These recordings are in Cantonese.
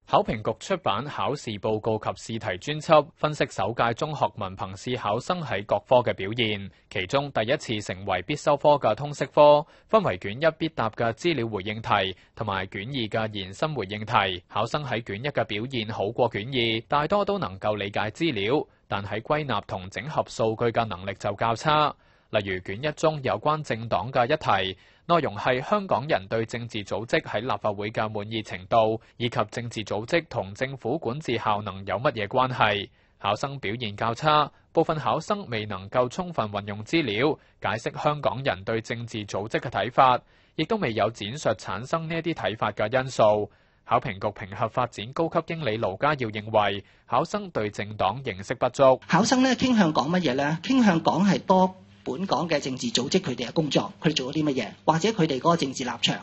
考評局出版考試報告及試題專輯，分析首屆中學文憑試考生喺各科嘅表現。其中第一次成為必修科嘅通識科，分為卷一必答嘅資料回應題，同埋卷二嘅延伸回應題。考生喺卷一嘅表現好過卷二，大多都能夠理解資料，但喺歸納同整合數據嘅能力就較差。例如卷一中有關政黨嘅一題，內容係香港人對政治組織喺立法會嘅滿意程度，以及政治組織同政府管治效能有乜嘢關係。考生表現較差，部分考生未能夠充分運用資料，解釋香港人對政治組織嘅睇法，亦都未有展述產生呢一啲睇法嘅因素。考評局評核發展高級經理盧家耀認為，考生對政黨認識不足。考生咧傾向講乜嘢咧？傾向講係多本港嘅政治組織佢哋嘅工作，佢哋做咗啲乜嘢，或者佢哋嗰個政治立場。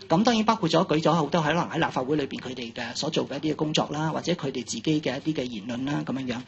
咁當然包括咗舉咗好多可能喺立法會裏邊佢哋嘅所做嘅一啲嘅工作啦，或者佢哋自己嘅一啲嘅言論啦咁樣樣。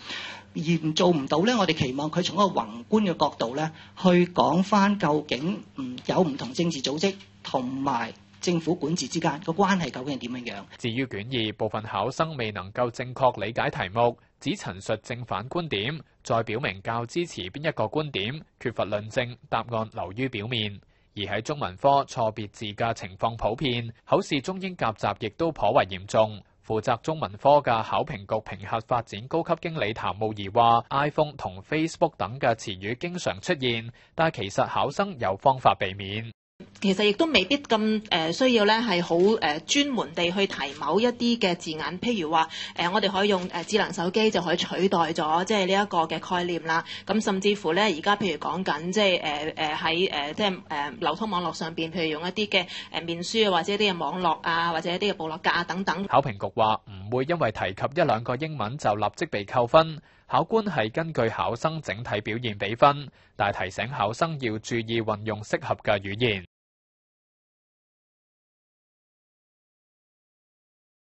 而做唔到咧，我哋期望佢從一個宏觀嘅角度咧，去講翻究竟有唔同政治組織同埋政府管治之間個關係究竟係點樣樣。至於卷二，部分考生未能夠正確理解題目，只陳述正反觀點，再表明較支持邊一個觀點，缺乏論證，答案流於表面。而喺中文科錯別字嘅情況普遍，口試中英夾雜亦都頗為嚴重。負責中文科嘅考評局評核發展高級經理譚慕儀話 ：iPhone 同 Facebook 等嘅詞語經常出現，但其實考生有方法避免。其實亦都未必咁需要咧，係好專門地去提某一啲嘅字眼，譬如話我哋可以用智能手機就可以取代咗即係呢一個嘅概念啦。咁甚至乎咧，而家譬如講緊即係喺即係流通網絡上邊，譬如用一啲嘅面書或者一啲嘅網絡啊，或者一啲嘅部落格啊等等。考評局話唔會因為提及一兩個英文就立即被扣分，考官係根據考生整體表現俾分，但係提醒考生要注意運用適合嘅語言。